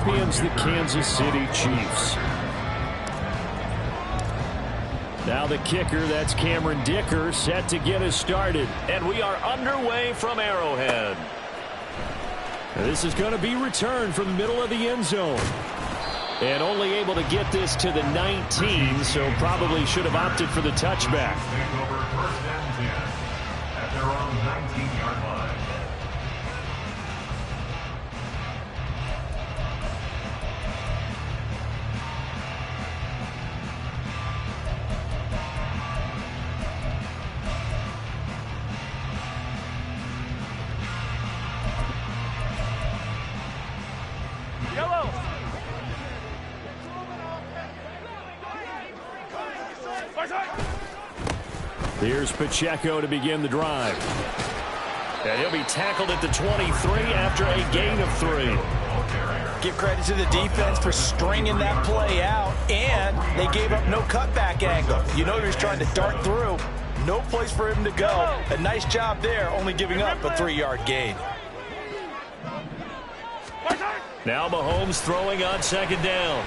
champions, the Kansas City Chiefs. Now the kicker, that's Cameron Dicker, set to get us started. And we are underway from Arrowhead. This is going to be returned from the middle of the end zone. And only able to get this to the 19, so probably should have opted for the touchback. First and 10 at their own 19-yard line. Here's Pacheco to begin the drive. And he'll be tackled at the 23 after a gain of 3. Give credit to the defense for stringing that play out, and they gave up no cutback angle. You know he was trying to dart through. No place for him to go. A nice job there, only giving up a 3-yard gain. Now Mahomes throwing on second down.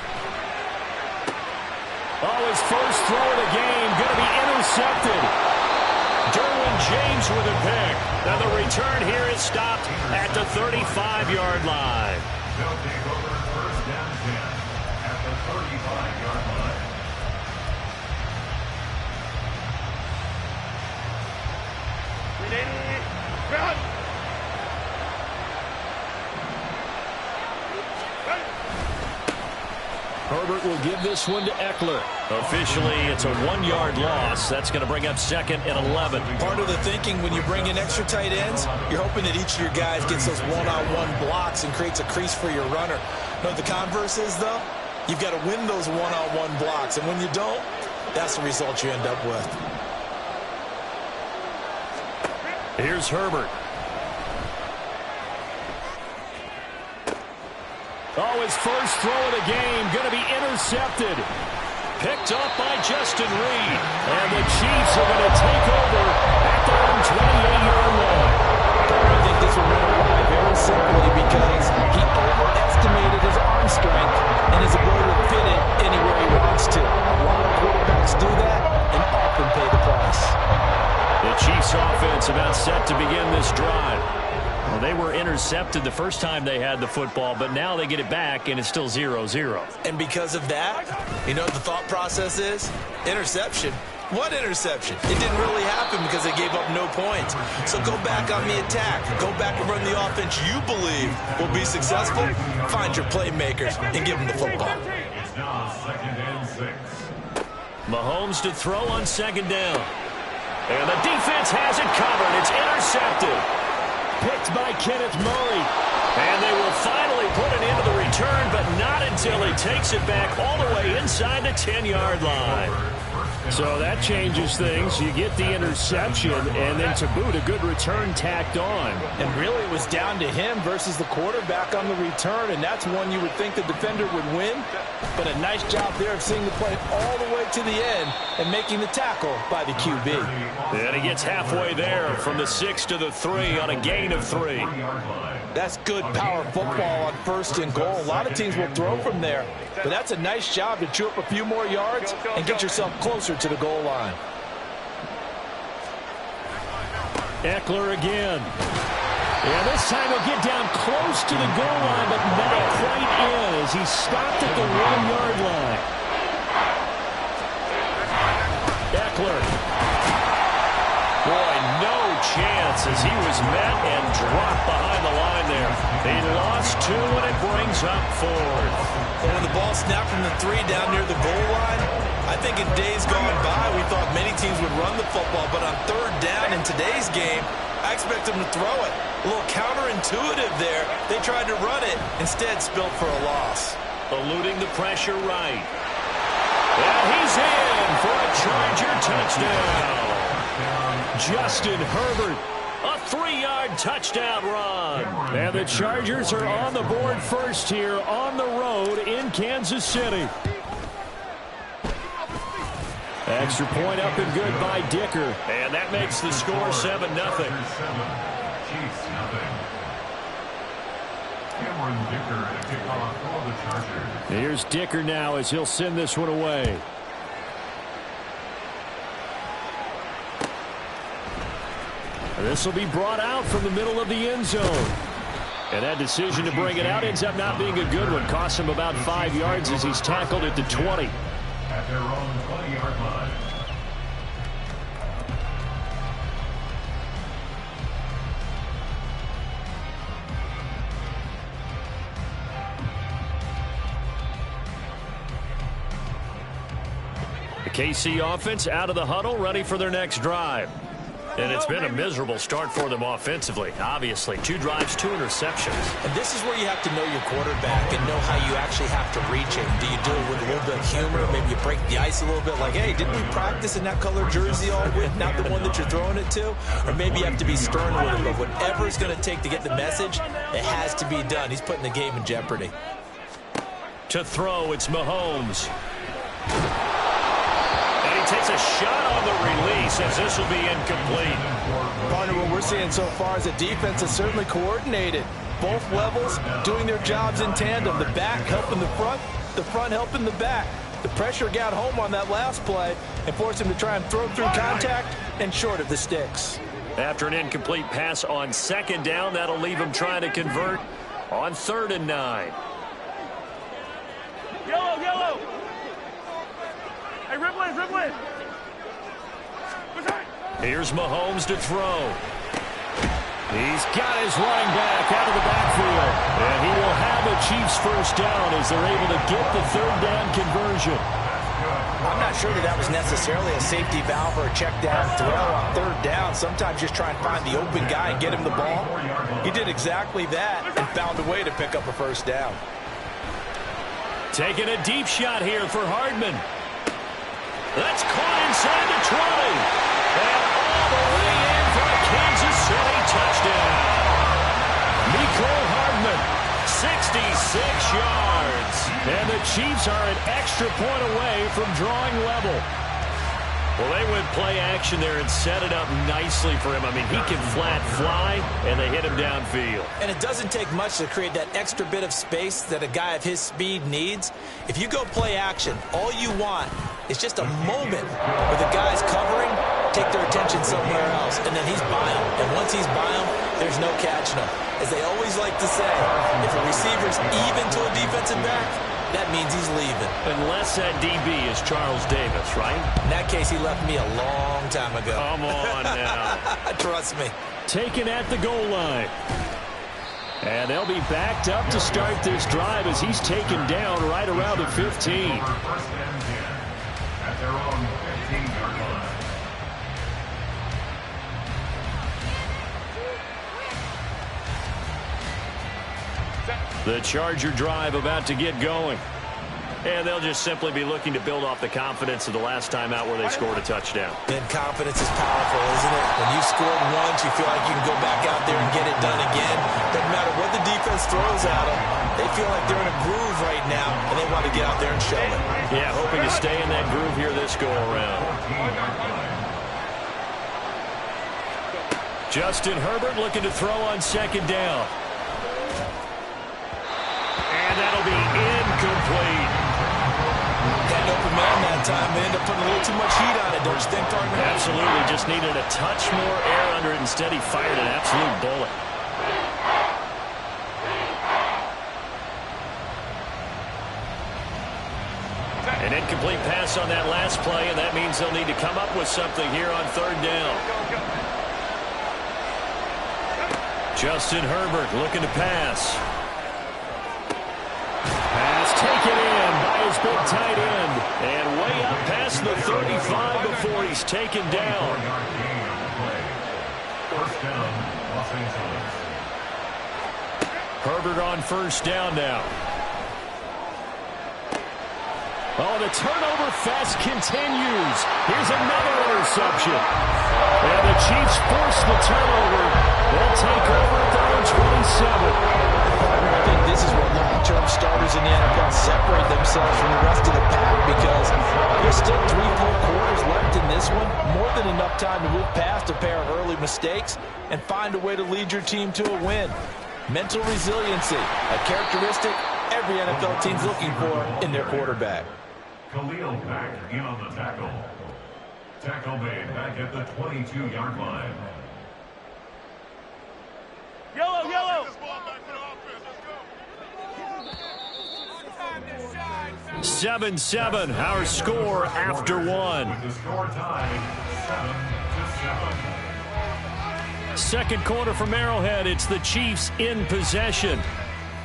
Oh, his first throw of the game going to be intercepted. Derwin James with a pick. Now the return here is stopped at the 35-yard line. They'll take over first down 10 at the 35-yard line. Run! Herbert will give this one to Eckler. Officially, it's a 1-yard loss. That's going to bring up second and 11. Part of the thinking when you bring in extra tight ends, you're hoping that each of your guys gets those one-on-one blocks and creates a crease for your runner. Know what the converse is, though? You've got to win those one-on-one blocks, and when you don't, that's the result you end up with. Here's Herbert. Oh, his first throw of the game going to be intercepted. Picked up by Justin Reed. And the Chiefs are going to take over at their own 28-yard line. I think this will win a why very simply because he overestimated his arm strength and his ability to fit it anywhere he wants to. A lot of quarterbacks do that and often pay the price. The Chiefs offense about set to begin this drive. Well, they were intercepted the first time they had the football, but now they get it back, and it's still 0-0. And because of that, you know what the thought process is? Interception. What interception? It didn't really happen because they gave up no points. So go back on the attack. Go back and run the offense you believe will be successful. Find your playmakers and give them the football. It's now second and 6. Mahomes to throw on second down. And the defense has it covered. It's intercepted. Picked by Kenneth Murray. And they will finally put it into the return, but not until he takes it back all the way inside the 10-yard line. So that changes things. You get the interception, and then to boot, a good return tacked on. And really, it was down to him versus the quarterback on the return, and that's one you would think the defender would win. But a nice job there of seeing the play all the way to the end and making the tackle by the QB. And he gets halfway there from the 6 to the 3 on a gain of 3. That's good power football on first and goal. A lot of teams will throw from there, but that's a nice job to chew up a few more yards and get yourself closer to the goal line. Eckler again. And this time he'll get down close to the goal line, but not quite in as he's stopped at the 1-yard line. Eckler. Boy, no chance as he was met and dropped behind the line there. He lost 2 and it brings up 4. And when the ball snapped from the 3 down near the goal line, I think in days gone by we thought many teams would run the football, but on third down in today's game, I expect them to throw it. A little counterintuitive there. They tried to run it, instead spilled for a loss. Eluding the pressure right. And he's in for a Charger touchdown. Justin Herbert, a 3-yard touchdown run. And the Chargers are on the board first here on the road in Kansas City. Extra point up and good by Dicker. And that makes the score 7-0. Here's Dicker now as he'll send this one away. This will be brought out from the middle of the end zone. And that decision to bring it out ends up not being a good one. Costs him about 5 yards as he's tackled at the 20. At their own 20-yard line. The KC offense out of the huddle, ready for their next drive. And it's been a miserable start for them offensively. Obviously, 2 drives, 2 interceptions. And this is where you have to know your quarterback and know how you actually have to reach him. Do you do it with a little bit of humor? Maybe you break the ice a little bit like, hey, didn't we practice in that color jersey all week, not the one that you're throwing it to? Or maybe you have to be stern with him. But whatever it's going to take to get the message, it has to be done. He's putting the game in jeopardy. To throw, it's Mahomes. Takes a shot on the release as this will be incomplete. Partner, what we're seeing so far is the defense is certainly coordinated. Both levels doing their jobs in tandem. The back helping the front helping the back. The pressure got home on that last play and forced him to try and throw through contact and short of the sticks. After an incomplete pass on 2nd down, that'll leave him trying to convert on 3rd and 9. Yellow! Hey, Ripley! Here's Mahomes to throw. He's got his running back out of the backfield. And he will have the Chiefs first down as they're able to get the 3rd down conversion. I'm not sure that was necessarily a safety valve or a check down throw on 3rd down. Sometimes just try and find the open guy and get him the ball. He did exactly that and found a way to pick up a first down. Taking a deep shot here for Hardman. That's caught inside the 20. And all the way in for a Kansas City touchdown. Mecole Hardman, 66 yards. And the Chiefs are an extra point away from drawing level. Well, they went play action there and set it up nicely for him. I mean, he can flat fly, and they hit him downfield. And it doesn't take much to create that extra bit of space that a guy of his speed needs. If you go play action, all you want is just a moment where the guy's covering, take their attention somewhere else, and then he's by him. And once he's by him, there's no catching him. As they always like to say, if a receiver's even to a defensive back, that means he's leaving. Unless that DB is Charles Davis, right? In that case, he left me a long time ago. Come on now. Trust me. Taken at the goal line. And they'll be backed up to start this drive as he's taken down right around the 15. First and 10 at their own 15-yard line. The Charger drive about to get going. And they'll just simply be looking to build off the confidence of the last time out where they scored a touchdown. And confidence is powerful, isn't it? When you've scored once, you feel like you can go back out there and get it done again. Doesn't matter what the defense throws at them. They feel like they're in a groove right now, and they want to get out there and show it. Yeah, hoping to stay in that groove here this go-around. Justin Herbert looking to throw on 2nd down. And that'll be incomplete. Got an open man that time. They end up putting a little too much heat on it, don't you think, partner? Absolutely. Just needed a touch more air under it. Instead, he fired an absolute bullet. An incomplete pass on that last play, and that means they'll need to come up with something here on 3rd down. Justin Herbert looking to pass. Pass taken in by his big tight end. And way up past the 35 before he's taken down. First down, Los Angeles. Herbert on 1st down now. Oh, the turnover fest continues. Here's another interception. And the Chiefs force the turnover. They'll take over at their own 27. I think this is where long-term starters in the NFL separate themselves from the rest of the pack because there's still 3 full quarters left in this one. More than enough time to move past a pair of early mistakes and find a way to lead your team to a win. Mental resiliency, a characteristic every NFL team's looking for in their quarterback. Khalil back in on the tackle. Tackle made back at the 22-yard line. Yellow, yellow. 7-7, our score after one. With the score tied 7-7. Second quarter from Arrowhead, it's the Chiefs in possession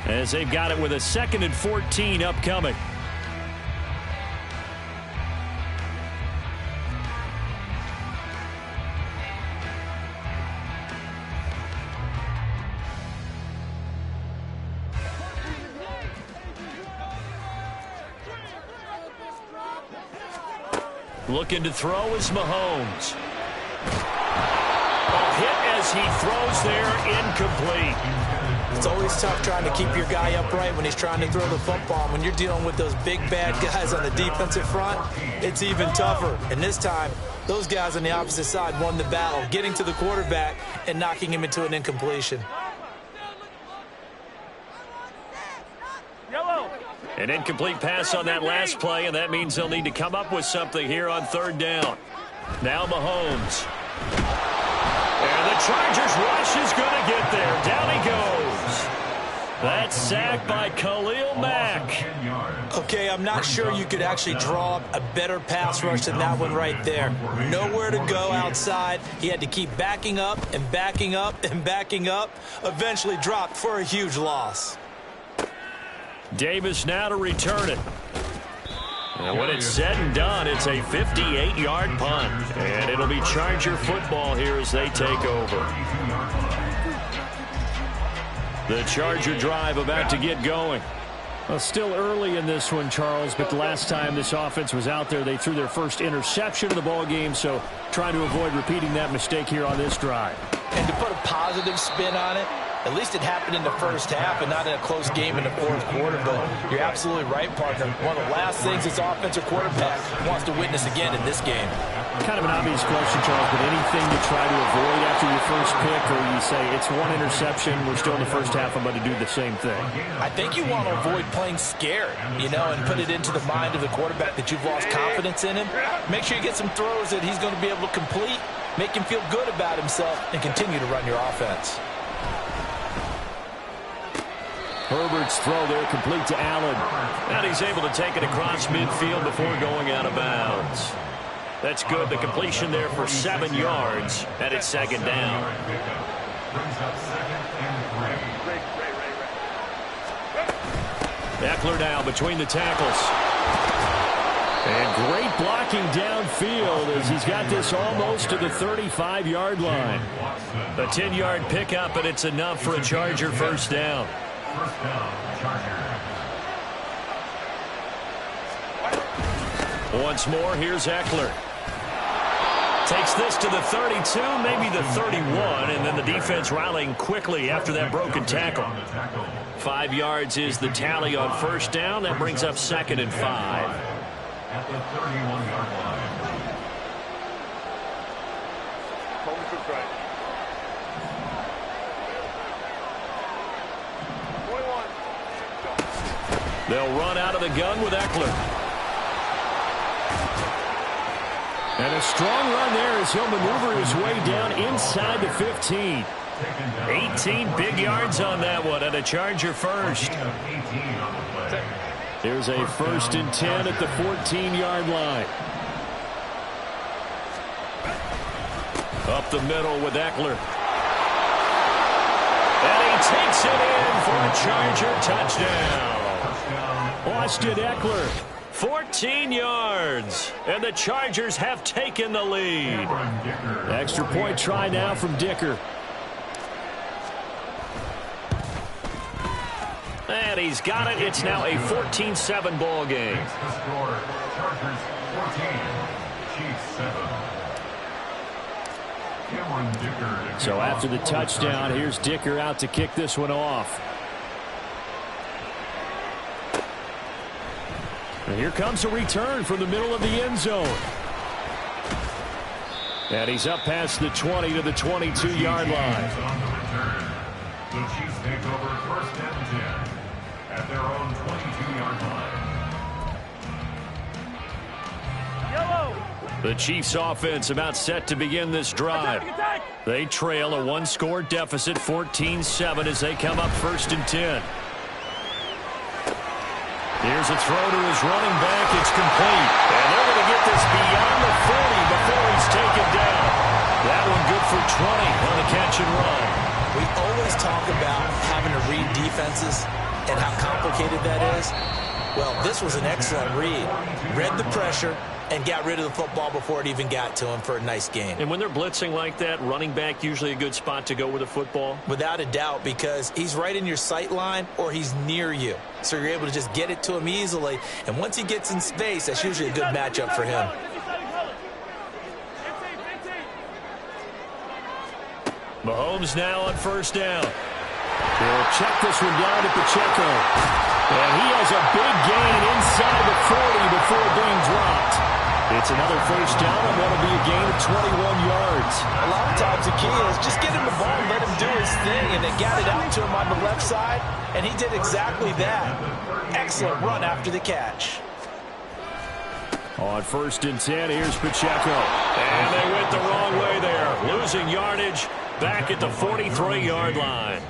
as they've got it with a 2nd and 14 upcoming. Looking to throw is Mahomes. A hit as he throws there, incomplete. It's always tough trying to keep your guy upright when he's trying to throw the football. When you're dealing with those big, bad guys on the defensive front, it's even tougher. And this time, those guys on the opposite side won the battle, getting to the quarterback and knocking him into an incompletion. Yellow. An incomplete pass on that last play, and that means they'll need to come up with something here on 3rd down. Now Mahomes. And the Chargers rush is going to get there. Down he goes. That's sacked by Khalil Mack. Okay, I'm not sure you could actually draw up a better pass rush than that one right there. Nowhere to go outside. He had to keep backing up and backing up and backing up. Eventually dropped for a huge loss. Davis now to return it. And when it's said and done, it's a 58-yard punt. And it'll be Charger football here as they take over. The Charger drive about to get going. Well, still early in this one, Charles, but the last time this offense was out there, they threw their first interception of the ball game, so trying to avoid repeating that mistake here on this drive. And to put a positive spin on it, at least it happened in the first half and not in a close game in the 4th quarter. But you're absolutely right, partner. One of the last things this offensive quarterback wants to witness again in this game. Kind of an obvious question, Charles, but anything to try to avoid after your first pick, or you say it's one interception, we're still in the first half, I'm going to do the same thing? I think you want to avoid playing scared, you know, and put it into the mind of the quarterback that you've lost confidence in him. Make sure you get some throws that he's going to be able to complete, make him feel good about himself, and continue to run your offense. Herbert's throw there complete to Allen. And he's able to take it across midfield before going out of bounds. That's good. The completion there for 7 yards. And it's 2nd down. Eckler now between the tackles. And great blocking downfield as he's got this almost to the 35-yard line. A 10-yard pickup, and it's enough for a Charger first down. First down, Charger. Once more, here's Eckler. Takes this to the 32, maybe the 31, and then the defense rallying quickly after that broken tackle. 5 yards is the tally on first down. That brings up 2nd and 5. At the 31-yard line. They'll run out of the gun with Eckler. And a strong run there as he'll maneuver his way down inside the 15. 18 big yards on that one, and a Charger first. Here's a 1st and 10 at the 14-yard line. Up the middle with Eckler. And he takes it in for a Charger touchdown. Austin Eckler, 14 yards, and the Chargers have taken the lead. Extra point try now from Dicker. And he's got it. It's now a 14-7 ball game. The score, Chargers 14, Chiefs 7. So after the touchdown, here's Dicker out to kick this one off. And here comes a return from the middle of the end zone. And he's up past the 20 to the 22-yard line. The Chiefs take take over first and 10 at their own 22-yard line. The Chiefs offense about set to begin this drive. They trail a one-score deficit, 14-7, as they come up first and 10. Here's a throw to his running back. It's complete. And they're going to get this beyond the 40 before he's taken down. That one good for 20 on the catch and run. We always talk about having to read defenses and how complicated that is. Well, this was an excellent read. Read the pressure and got rid of the football before it even got to him for a nice gain. And when they're blitzing like that, running back usually a good spot to go with the football? Without a doubt, because he's right in your sight line or he's near you. So you're able to just get it to him easily. And once he gets in space, that's usually a good matchup for him. Mahomes now on first down. He'll check this one down to Pacheco. And he has a big gain inside the 40 before being dropped. It's another first down and that'll be a gain of 21 yards. A lot of times the key is just get him the ball and let him do his thing. And they got it out to him on the left side, and he did exactly that. Excellent run after the catch. On first and 10, here's Pacheco. And they went the wrong way there. Losing yardage back at the 43-yard line.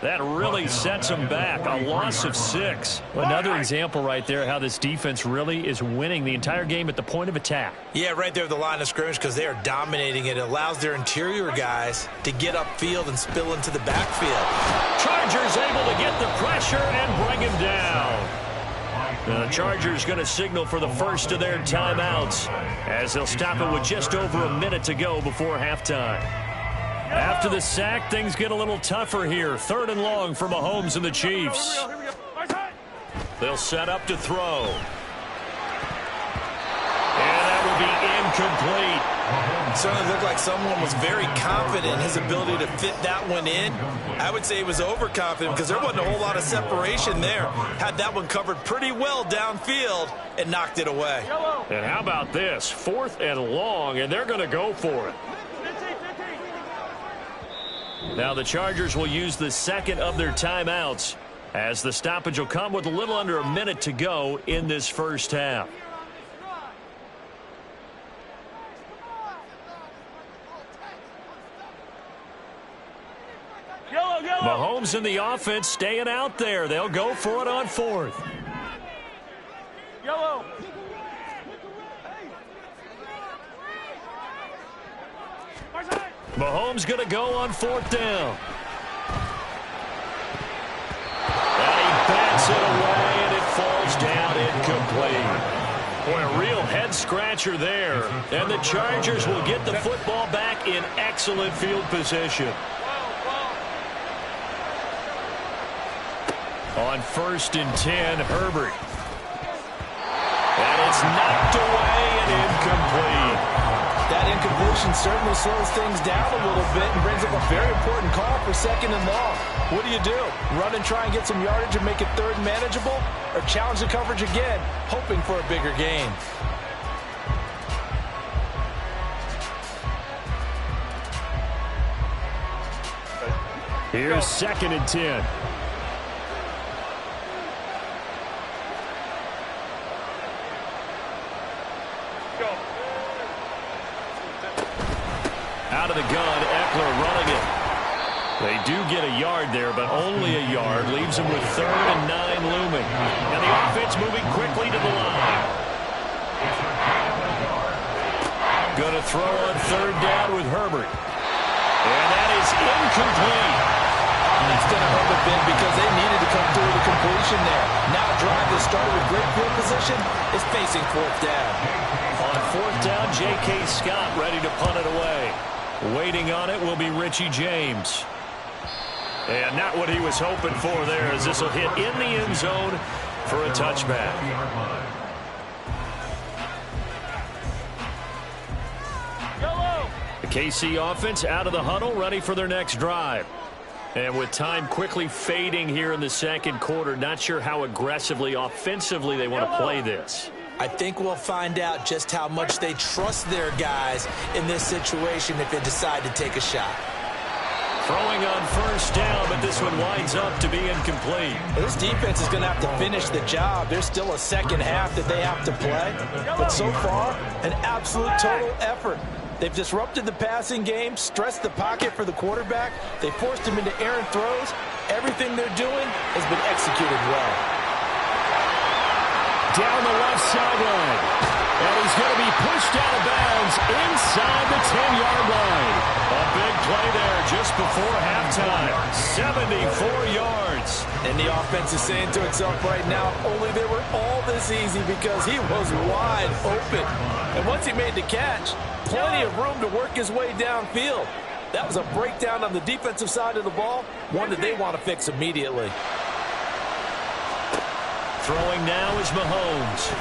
That really sets them back. A loss of 6. Another example right there how this defense really is winning the entire game at the point of attack. Yeah, right there at the line of scrimmage because they are dominating it. It allows their interior guys to get upfield and spill into the backfield. Chargers able to get the pressure and bring him down. The Chargers going to signal for the first of their timeouts as they'll stop it with just over a minute to go before halftime. After the sack, things get a little tougher here. Third and long for Mahomes and the Chiefs. They'll set up to throw. And that will be incomplete. It certainly looked like someone was very confident in his ability to fit that one in. I would say he was overconfident because there wasn't a whole lot of separation there. Had that one covered pretty well downfield and knocked it away. And how about this? 4th and long, and they're going to go for it. Now the Chargers will use the second of their timeouts as the stoppage will come with a little under a minute to go in this first half. Mahomes and the offense staying out there. They'll go for it on 4th. Yellow. Mahomes going to go on 4th down. And he bats it away, and it falls down incomplete. Boy, a real head-scratcher there. And the Chargers will get the football back in excellent field position. On 1st and 10, Herbert. And it's knocked away and incomplete. That incompletion certainly slows things down a little bit and brings up a very important call for 2nd and long. What do? Run and try and get some yardage and make it 3rd manageable? Or challenge the coverage again, hoping for a bigger gain? Here's 2nd and 10. Out of the gun, Eckler running it. They do get a yard there, but only a yard. Leaves them with 3rd and 9 looming. And the offense moving quickly to the line. Going to throw on 3rd down with Herbert. And that is incomplete. That's going to hurt a bit because they needed to come through the completion there. Now a drive that started with great field position is facing 4th down. On 4th down, J.K. Scott ready to punt it away. Waiting on it will be Richie James. And not what he was hoping for there, as this will hit in the end zone for a touchback. The KC offense out of the huddle, ready for their next drive. And with time quickly fading here in the second quarter, not sure how aggressively, offensively they want to play this. I think we'll find out just how much they trust their guys in this situation if they decide to take a shot. Throwing on first down, but this one winds up to be incomplete. This defense is going to have to finish the job. There's still a second half that they have to play. But so far, an absolute total effort. They've disrupted the passing game, stressed the pocket for the quarterback. They forced him into errant throws. Everything they're doing has been executed well. Down the left sideline. And he's going to be pushed out of bounds inside the 10-yard line. A big play there just before halftime. 74 yards. And the offense is saying to itself right now, only they were all this easy because he was wide open. And once he made the catch, plenty of room to work his way downfield. That was a breakdown on the defensive side of the ball, one that they want to fix immediately. Throwing now is Mahomes.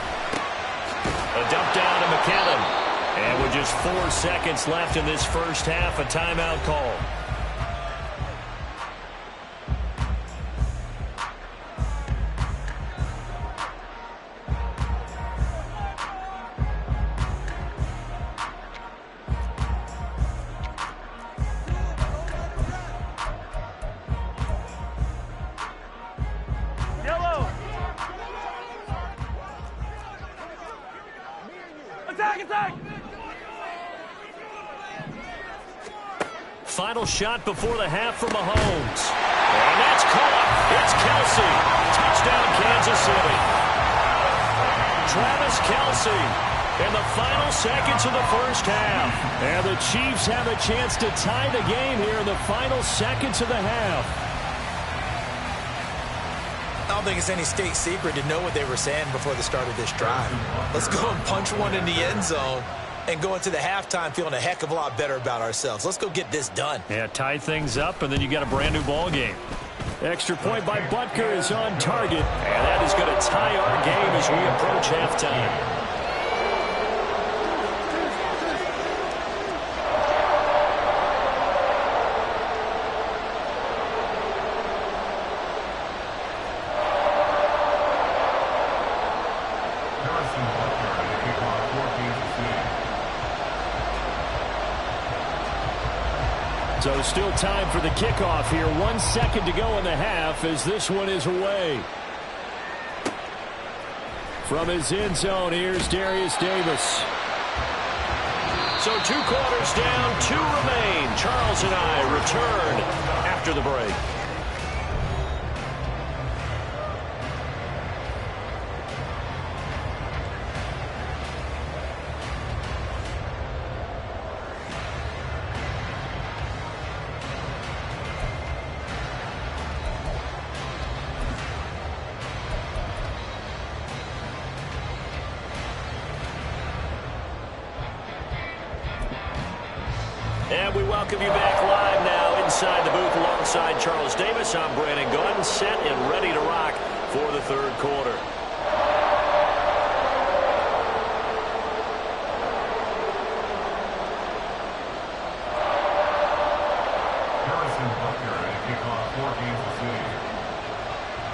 A dump down to McKinnon. And with just 4 seconds left in this first half, a timeout call. Final shot before the half for Mahomes. And that's caught. It's Kelsey. Touchdown, Kansas City. Travis Kelsey in the final seconds of the first half. And the Chiefs have a chance to tie the game here in the final seconds of the half. I don't think it's any state secret to know what they were saying before the start of this drive. Let's go and punch one in the end zone and go into the halftime feeling a heck of a lot better about ourselves. Let's go get this done. Yeah, tie things up, and then you got a brand new ball game. Extra point by Butker is on target, and that is going to tie our game as we approach halftime. So still time for the kickoff here. 1 second to go in the half as this one is away. From his end zone, here's Darius Davis. So 2 quarters down, 2 remain. Charles and I return after the break. And we welcome you back live now inside the booth alongside Charles Davis. I'm Brandon Gordon, set and ready to rock for the third quarter.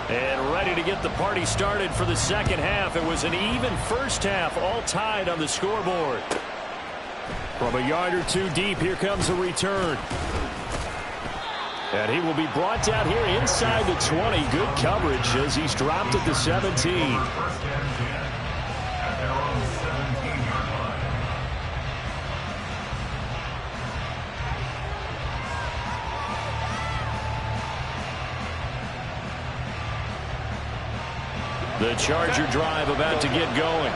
And ready to get the party started for the second half. It was an even first half, all tied on the scoreboard. From a yard or 2 deep, here comes a return. And he will be brought down here inside the 20. Good coverage as he's dropped at the 17. First and 10 at their own 17-yard line. The Charger drive about to get going.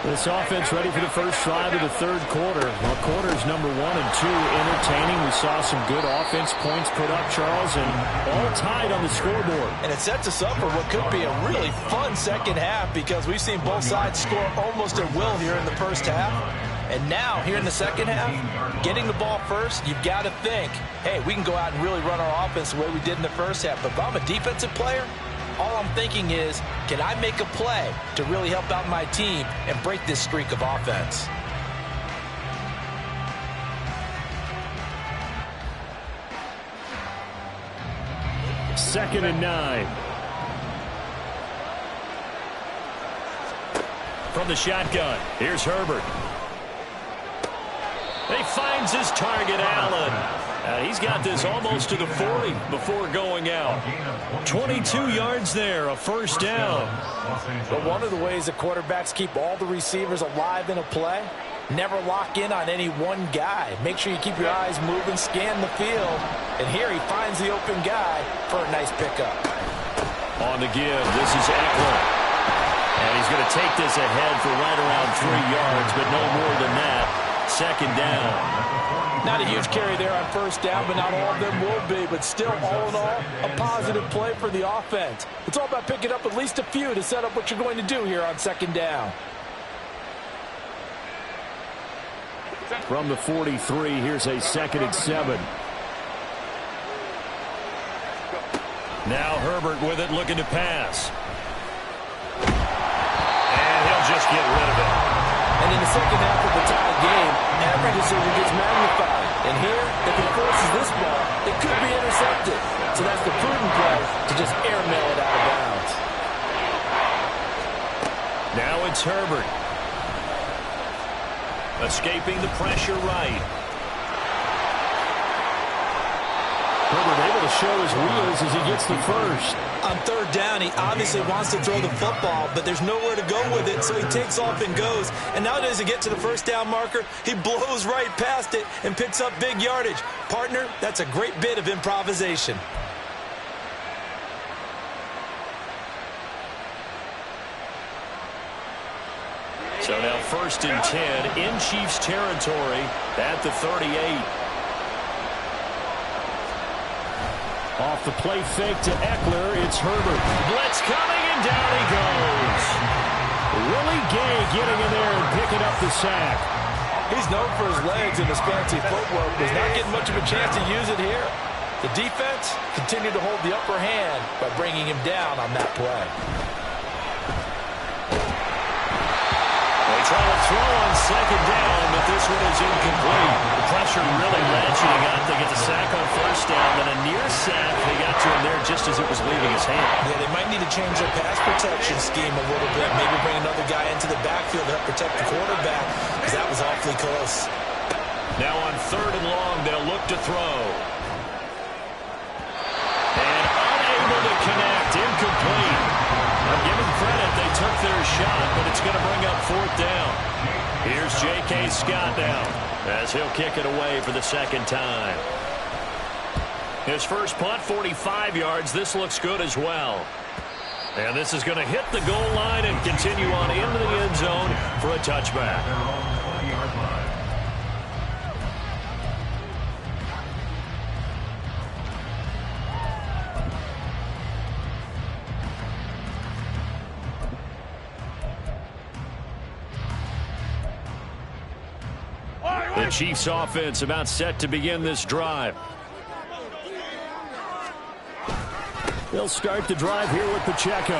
This offense ready for the first drive of the third quarter. Well, quarters number 1 and 2 entertaining. We saw some good offense points put up, Charles, and all tied on the scoreboard. And it sets us up for what could be a really fun second half because we've seen both sides score almost at will here in the first half. And now, here in the second half, getting the ball first, you've got to think, hey, we can go out and really run our offense the way we did in the first half. But if I'm a defensive player, all I'm thinking is, can I make a play to really help out my team and break this streak of offense? Second and 9. From the shotgun, here's Herbert. He finds his target, Allen. He's got this almost to the 40 before going out. 22 yards there, a first down. But one of the ways the quarterbacks keep all the receivers alive in a play, never lock in on any one guy. Make sure you keep your eyes moving, scan the field. And here he finds the open guy for a nice pickup. On the give, this is Eckler. And he's going to take this ahead for right around 3 yards, but no more than that. Second down. Not a huge carry there on first down, but not all of them will be. But still, all in all, a positive play for the offense. It's all about picking up at least a few to set up what you're going to do here on second down. From the 43, here's a 2nd and 7. Now Herbert with it, looking to pass. And he'll just get rid of it. And in the second half of the tie game, every decision gets magnified. And here, if he forces this ball, it could be intercepted. So that's the prudent play to just airmail it out of bounds. Now it's Herbert. Escaping the pressure right. Herbert able to show his wheels as he gets the first. On third down, he obviously wants to throw the football, but there's nowhere to go with it, so he takes off and goes. And nowadays, to get to the first down marker, he blows right past it and picks up big yardage. Partner, that's a great bit of improvisation. So now 1st and 10 in Chiefs territory at the 38. Off the play fake to Eckler, it's Herbert. Blitz coming, and down he goes. Willie Gay getting in there and picking up the sack. He's known for his legs and his fancy footwork. He's not getting much of a chance to use it here. The defense continued to hold the upper hand by bringing him down on that play. They try to throw on second down, but this one is incomplete. The pressure really ratcheting up. They get the sack on first down, then a near sack. They got to him there just as it was leaving his hand. Yeah, they might need to change their pass protection scheme a little bit. Maybe bring another guy into the backfield to help protect the quarterback, because that was awfully close. Now on 3rd and long, they'll look to throw. And unable to connect, incomplete. Now give them credit, they took their shot, but it's going to bring up 4th down. Here's J.K. Scott now, as he'll kick it away for the 2nd time. His first punt, 45 yards. This looks good as well. And this is going to hit the goal line and continue on into the end zone for a touchback. The Chiefs offense about set to begin this drive. They'll start the drive here with Pacheco.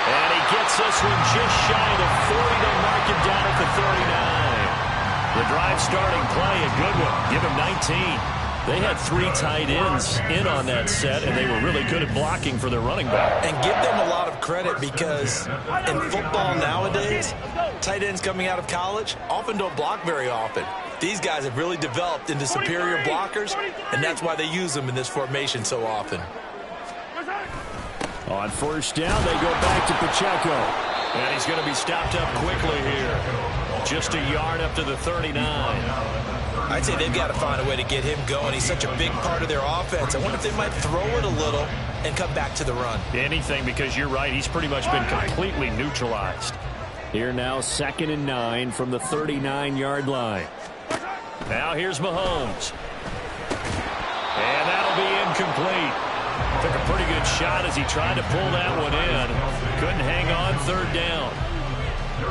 And he gets this one just shy of 40 to mark him down at the 39. The drive starting play, a good one. Give him 19. They had 3 tight ends in on that set, and they were really good at blocking for their running back. And give them a lot of credit, because in football nowadays, tight ends coming out of college often don't block very often. These guys have really developed into superior blockers, and that's why they use them in this formation so often. On first down, they go back to Pacheco. And he's going to be stopped up quickly here. Just a yard up to the 39. I'd say they've got to find a way to get him going. He's such a big part of their offense. I wonder if they might throw it a little and come back to the run. Anything, because you're right. He's pretty much been completely neutralized. Here now, 2nd and 9 from the 39-yard line. Now here's Mahomes. And that'll be incomplete. Took a pretty good shot as he tried to pull that one in. Couldn't hang on 3rd down.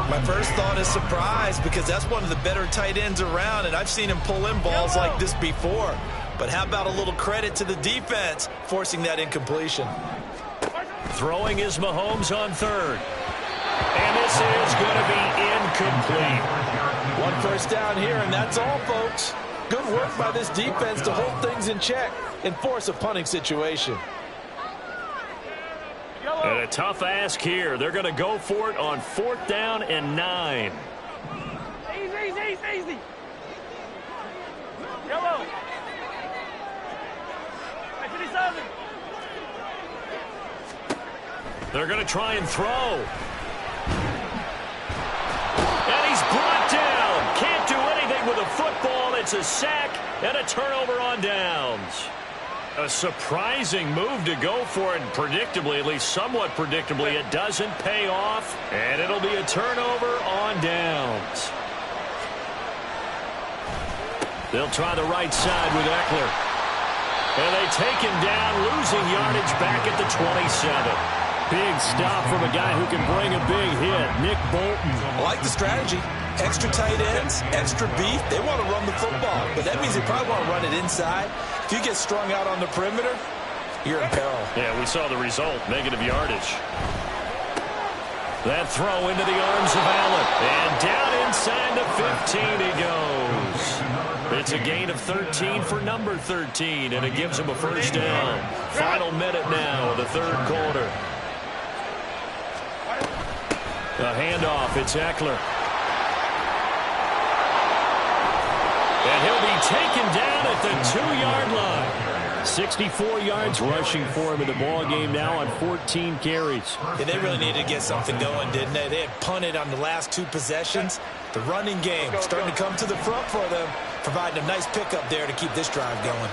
My first thought is surprise, because that's one of the better tight ends around, and I've seen him pull in balls like this before. But how about a little credit to the defense forcing that incompletion? Throwing is Mahomes on 3rd. And this is going to be incomplete. 1 first down here, and that's all, folks. Good work by this defense to hold things in check and force a punting situation. And a tough ask here. They're going to go for it on 4th down and 9. Easy. Yellow. They're going to try and throw. And he's brought down. Can't do anything with a football. It's a sack and a turnover on downs. A surprising move to go for it, and predictably, at least somewhat predictably, it doesn't pay off, and it'll be a turnover on downs. They'll try the right side with Eckler. And they take him down, losing yardage back at the 27. Big stop from a guy who can bring a big hit, Nick Bolton. I like the strategy. Extra tight ends, extra beef. They want to run the football, but that means they probably want to run it inside. If you get strung out on the perimeter, you're in peril. Yeah, we saw the result, negative yardage. That throw into the arms of Allen. And down inside the 15 he goes. It's a gain of 13 for number 13, and it gives him a first down. Final minute now of the 3rd quarter. The handoff, it's Eckler. And he'll be taken down at the 2-yard line. 64 yards rushing for him in the ball game now on 14 carries. And they really needed to get something going, didn't they? They had punted on the last 2 possessions. The running game starting to come to the front for them, providing a nice pickup there to keep this drive going.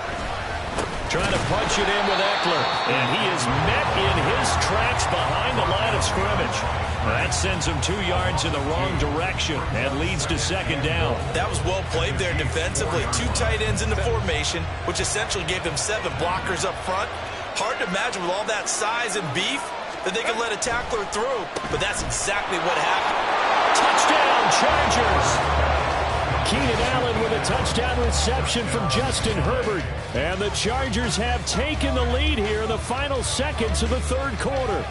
Trying to punch it in with Eckler. And he is met in his tracks behind the line of scrimmage. That sends him 2 yards in the wrong direction and leads to 2nd down. That was well played there defensively. 2 tight ends in the formation, which essentially gave them 7 blockers up front. Hard to imagine with all that size and beef that they could let a tackler through, but that's exactly what happened. Touchdown, Chargers! Keenan Allen with a touchdown reception from Justin Herbert. And the Chargers have taken the lead here in the final seconds of the 3rd quarter.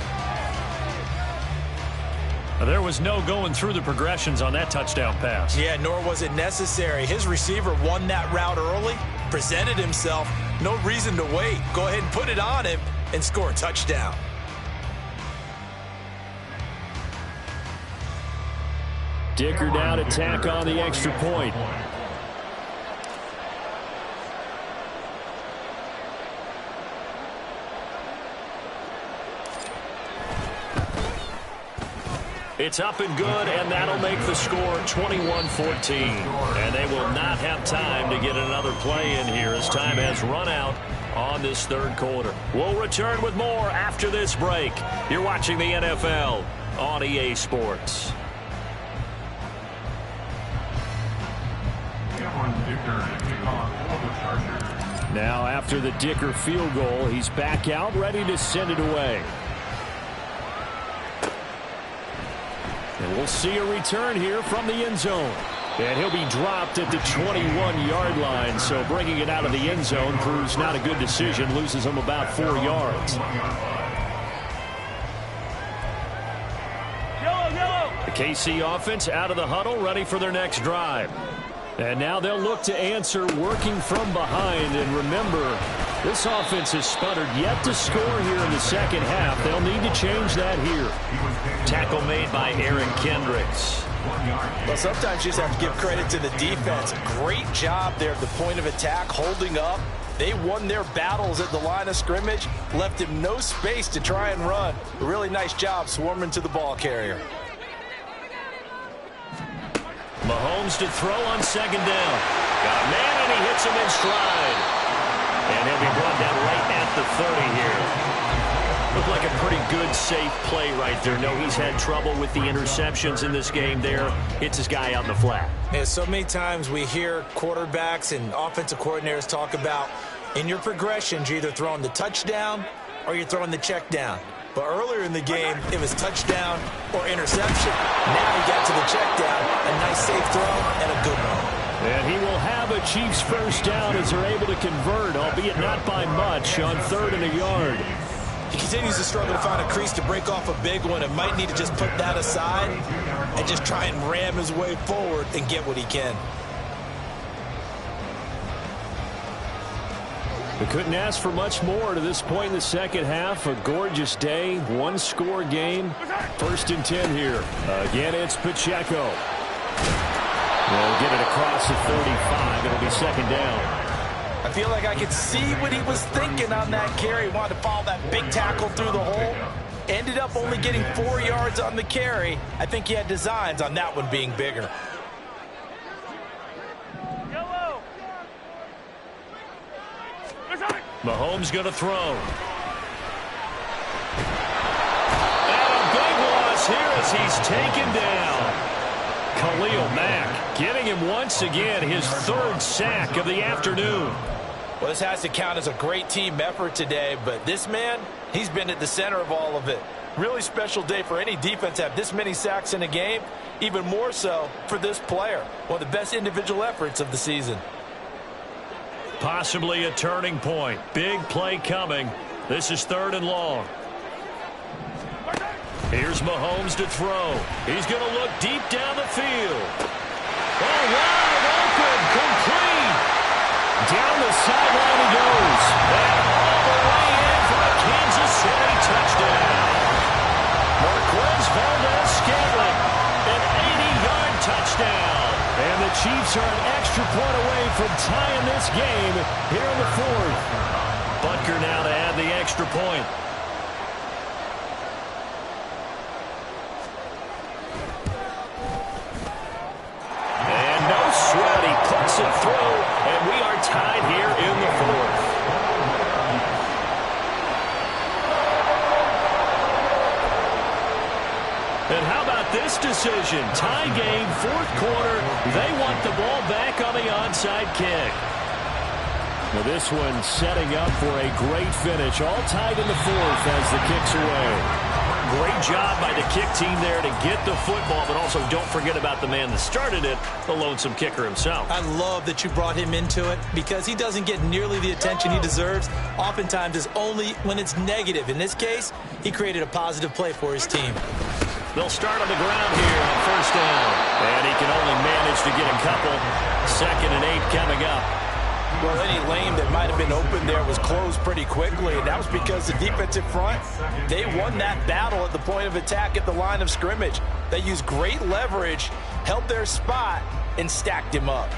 There was no going through the progressions on that touchdown pass. Yeah, nor was it necessary. His receiver won that route early, presented himself. No reason to wait. Go ahead and put it on him and score a touchdown. Dicker down to tack on the extra point. It's up and good, and that'll make the score 21-14. And they will not have time to get another play in here as time has run out on this 3rd quarter. We'll return with more after this break. You're watching the NFL on EA Sports. Now after the Dicker field goal, he's back out, ready to send it away. And we'll see a return here from the end zone. And he'll be dropped at the 21-yard line, so bringing it out of the end zone proves not a good decision, loses him about 4 yards. The KC offense out of the huddle, ready for their next drive. And now they'll look to answer working from behind. And remember, this offense has sputtered yet to score here in the 2nd half. They'll need to change that here. Tackle made by Aaron Kendricks. Well, sometimes you just have to give credit to the defense. Great job there at the point of attack, holding up. They won their battles at the line of scrimmage, left him no space to try and run. A really nice job swarming to the ball carrier. Mahomes to throw on 2nd down. Got a man, and he hits him in stride. And he'll be brought down right at the 30 here. Looked like a pretty good, safe play right there. No, he's had trouble with the interceptions in this game there. Hits his guy out in the flat. Yeah, so many times we hear quarterbacks and offensive coordinators talk about in your progressions, you're either throwing the touchdown or you're throwing the check down. But earlier in the game, it was touchdown or interception. Now he got to the check down, a nice safe throw, and a good one. And he will have a Chiefs first down as they're able to convert, albeit not by much, on 3rd and a yard. He continues to struggle to find a crease to break off a big one and might need to just put that aside and just try and ram his way forward and get what he can. We couldn't ask for much more to this point in the second half. A gorgeous day, one-score game. 1st and 10 here. Again, it's Pacheco. They'll get it across the 35. It'll be 2nd down. I feel like I could see what he was thinking on that carry. He wanted to follow that big tackle through the hole. Ended up only getting 4 yards on the carry. I think he had designs on that one being bigger. Mahomes going to throw. And a big loss here as he's taken down. Khalil Mack getting him once again his 3rd sack of the afternoon. Well, this has to count as a great team effort today, but this man, he's been at the center of all of it. Really special day for any defense to have this many sacks in a game, even more so for this player. One of the best individual efforts of the season. Possibly a turning point. Big play coming. This is 3rd and long. Here's Mahomes to throw. He's going to look deep down the field. Oh, wide open, complete. Down the sideline he goes. And all the way in for a Kansas City touchdown. Marquez Valdez-Scantling, an 80-yard touchdown. And the Chiefs are an extra point away from tying this game here in the 4th. Butker now to add the extra point. And no sweat, he puts it through, and we are tied here in the 4th. And how about this decision? Tie game, 4th quarter. They want the ball back on the onside kick. Well, this one setting up for a great finish. All tied in the 4th as the kick's away. Great job by the kick team there to get the football, but also don't forget about the man that started it, the lonesome kicker himself. I love that you brought him into it because he doesn't get nearly the attention he deserves. Oftentimes it's only when it's negative. In this case, he created a positive play for his team. They'll start on the ground here on 1st down. And he can only manage to get a couple. 2nd and 8 coming up. Well, any lane that might have been open there was closed pretty quickly, and that was because the defensive front, they won that battle at the point of attack at the line of scrimmage. They used great leverage, held their spot, and stacked him up.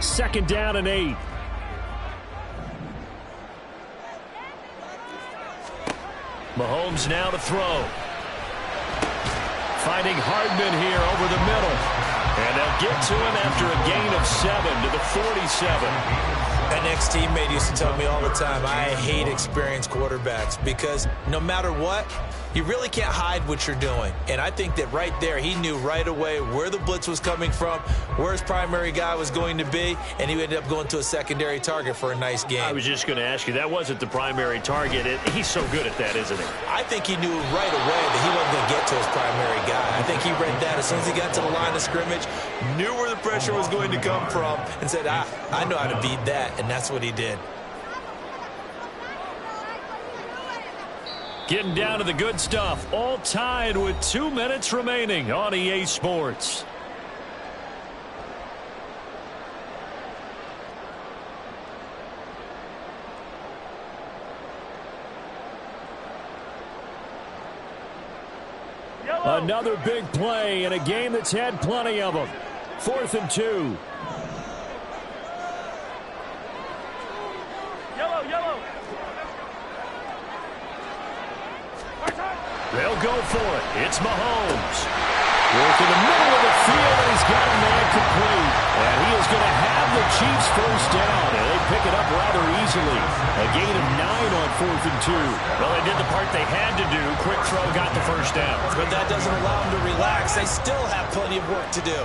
2nd down and 8. Mahomes now to throw. Finding Hardman here over the middle. And they'll get to him after a gain of 7 to the 47. An ex-teammate used to tell me all the time, I hate experienced quarterbacks because no matter what, you really can't hide what you're doing. And I think that right there, he knew right away where the blitz was coming from, where his primary guy was going to be, and he ended up going to a secondary target for a nice game. I was just going to ask you, that wasn't the primary target. He's so good at that, isn't he? I think he knew right away that he wasn't going to get to his primary guy. I think he read that as soon as he got to the line of scrimmage, knew where the pressure was going to come from, and said, I know how to beat that, and that's what he did. Getting down to the good stuff. All tied with 2 minutes remaining on EA Sports. Another big play in a game that's had plenty of them. 4th and 2. Yellow. They'll go for it. It's Mahomes. Work in the middle of the field, and he's got a man complete. And he is going to have the Chiefs 1st down, and they pick it up rather easily. A gain of 9 on 4th and 2. Well, they did the part they had to do. Quick throw got the 1st down. But that doesn't allow them to relax. They still have plenty of work to do.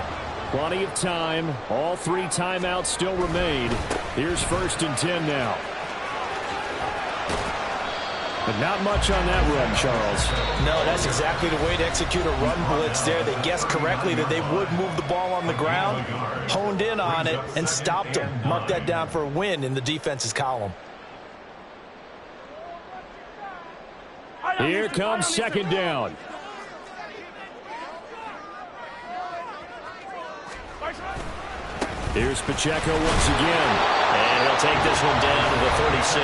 Plenty of time. All 3 timeouts still remain. Here's 1st and 10 now. But not much on that run, Charles. No, that's exactly the way to execute a run blitz there. They guessed correctly that they would move the ball on the ground, honed in on it, and stopped them. Mark that down for a win in the defense's column. Here comes 2nd down. Here's Pacheco once again. And he'll take this one down to the 36.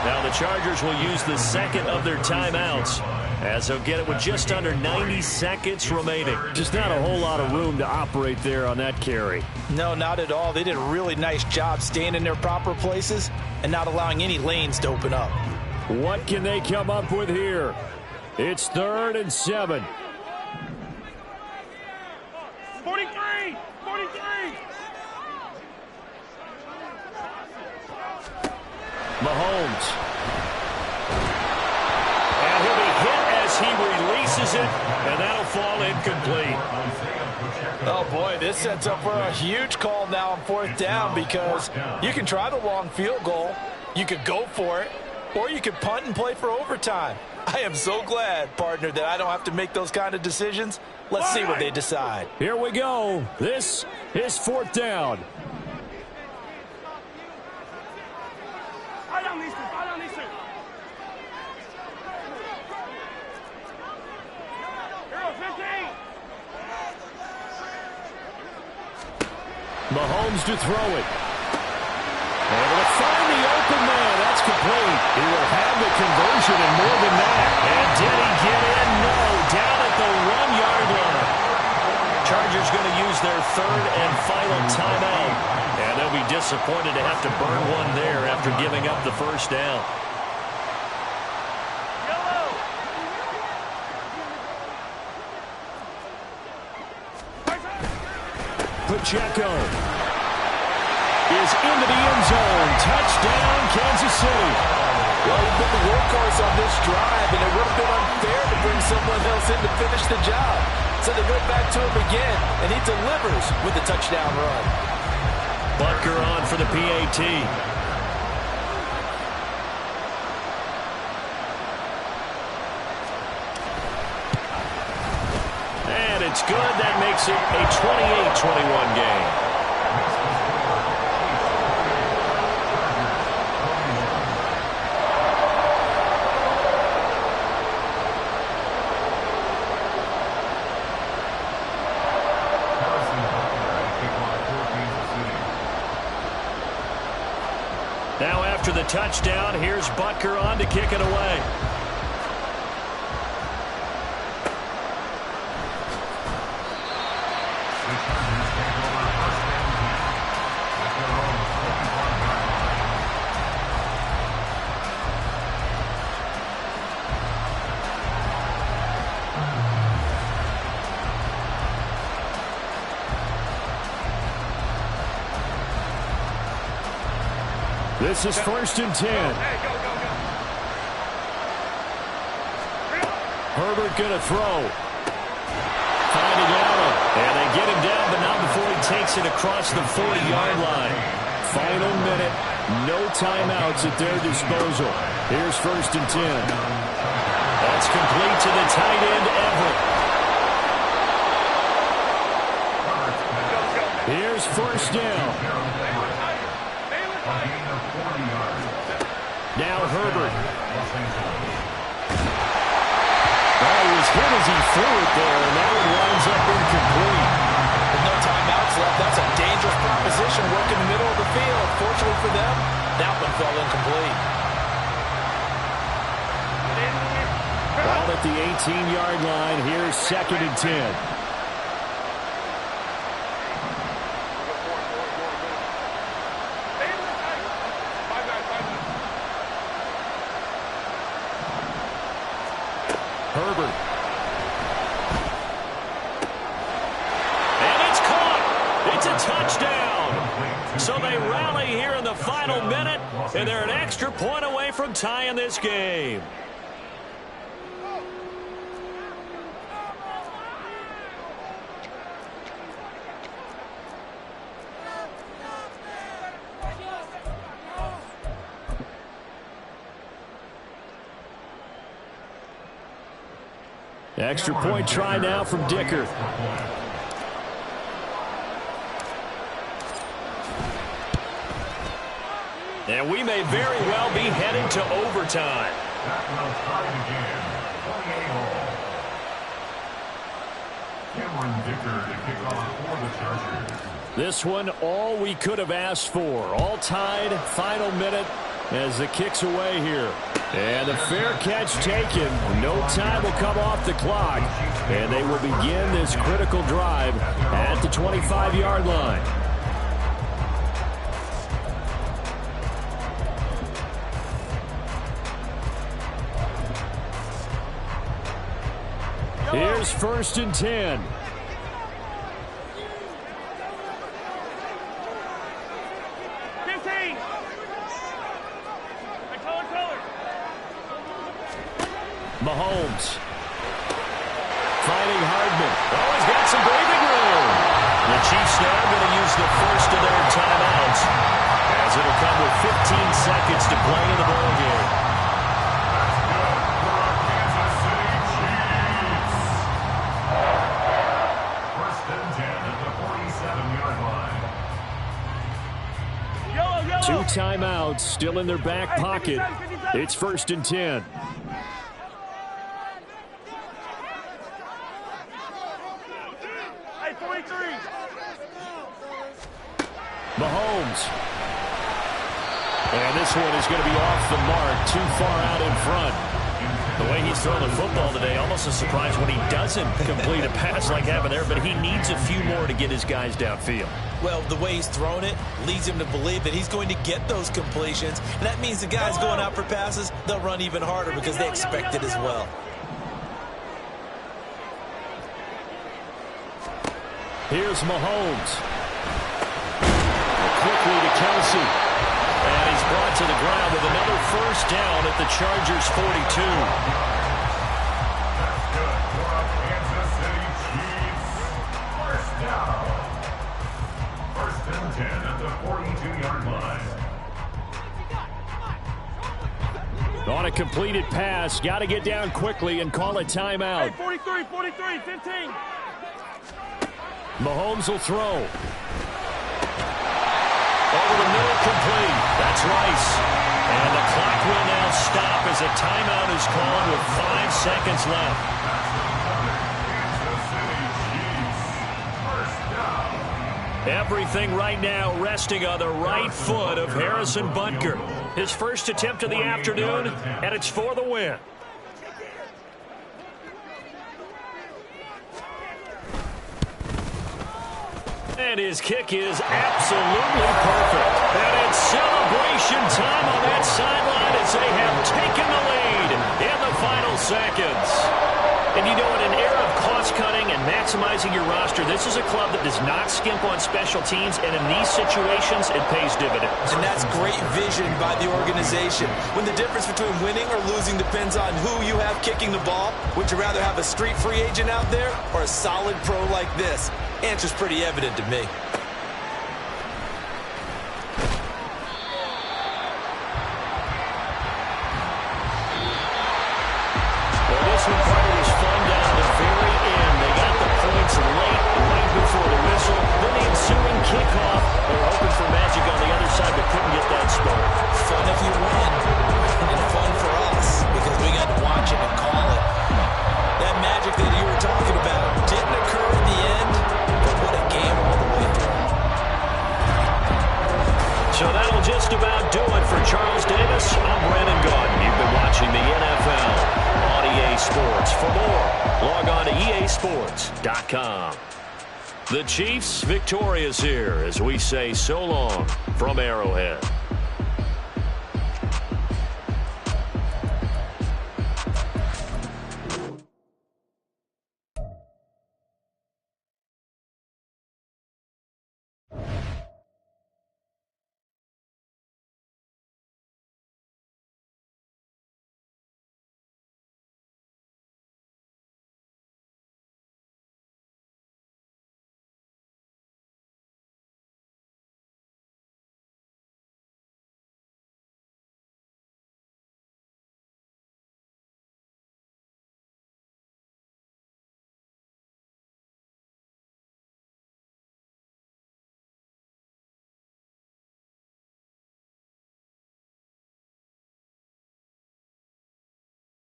Now the Chargers will use the second of their timeouts, as they'll get it with just under 90 seconds remaining. Just not a whole lot of room to operate there on that carry. No, not at all. They did a really nice job staying in their proper places and not allowing any lanes to open up. What can they come up with here? It's 3rd and 7. 43! 43! Mahomes. And he'll be hit as he releases it, and that'll fall incomplete. Oh, boy, this sets up for a huge call now on 4th down, because you can try the long field goal, you could go for it, or you could punt and play for overtime. I am so glad, partner, that I don't have to make those kind of decisions. Let's see what they decide. Here we go. This is 4th down. Mahomes to throw it. Able to find the open man. That's complete. He will have the conversion and more than that. And did he get in? No. Down at the 1-yard line. Chargers going to use their 3rd and final timeout. And they'll be disappointed to have to burn one there after giving up the 1st down. Pacheco is into the end zone. Touchdown, Kansas City. Well, he's been the workhorse on this drive, and it would have been unfair to bring someone else in to finish the job. So they go back to him again, and he delivers with a touchdown run. Butker on for the PAT. And it's good. That makes it a 28-21 game. Now after the touchdown, here's Butker on to kick it away. This is 1st and 10. Herbert going to throw. Finding Allen. And they get him down, but not before he takes it across the 40-yard line. Final minute. No timeouts at their disposal. Here's 1st and 10. That's complete to the tight end, Everett. Here's 1st down. Now Herbert. Oh, he was hit as he threw it there, and that one winds up incomplete. With no timeouts left, that's a dangerous proposition working the middle of the field. Fortunately for them, that one fell incomplete. Ball at the 18-yard line. Here's 2nd and 10. Herbert. And it's caught. It's a touchdown. So they rally here in the final minute, and they're an extra point away from tying this game. Extra point try now from Dicker. And we may very well be heading to overtime. That will tie the game. 28 all. Cameron Dicker to kick off for the Chargers. This one, all we could have asked for. All tied, final minute as the kick's away here. And the fair catch taken. No time will come off the clock. And they will begin this critical drive at the 25-yard line. Here's 1st and 10. Mahomes. Finding Hardman. Oh, he's got some breathing room. The Chiefs now going to use the first of their timeouts as it'll come with 15 seconds to play in the ball game. First and 10 at the 47-yard line. 2 timeouts still in their back pocket. It's 1st and 10. Mahomes. And this one is going to be off the mark, too far out in front. The way he's throwing the football today, almost a surprise when he doesn't complete a pass like happened there, but he needs a few more to get his guys downfield. Well, the way he's thrown it leads him to believe that he's going to get those completions, and that means the guys going out for passes, they'll run even harder because they expect it as well. Here's Mahomes. Quickly to Kelsey. And he's brought to the ground with another first down at the Chargers' 42. That's good for a Kansas City Chiefs. First down. 1st and 10 at the 42-yard line. On a completed pass, got to get down quickly and call a timeout. Hey, 43, 15. Mahomes will throw. Over the middle, complete. That's Rice. And the clock will now stop as a timeout is called with 5 seconds left. Everything right now resting on the right foot of Harrison Butker. His first attempt of the afternoon, and it's for the win. And his kick is absolutely perfect. And it's celebration time on that sideline as they have taken the lead in the final seconds. And you know, in an era of cost-cutting and maximizing your roster, this is a club that does not skimp on special teams, and in these situations, it pays dividends. And that's great vision by the organization. When the difference between winning or losing depends on who you have kicking the ball, would you rather have a street free agent out there or a solid pro like this? Answer's pretty evident to me. Well, this one probably was fun down to the very end. They got the points late, right before the whistle. Then the ensuing kickoff. They were hoping for magic on the other side, but couldn't get that spark. Fun if you win, and fun for us because we got to watch it and call it. That magic that you were talking about didn't occur in the end. What a game all the way through. So that'll just about do it for Charles Davis. I'm Brandon Gaudin. You've been watching the NFL on EA Sports. For more, log on to easports.com. The Chiefs victorious here as we say so long from Arrowhead.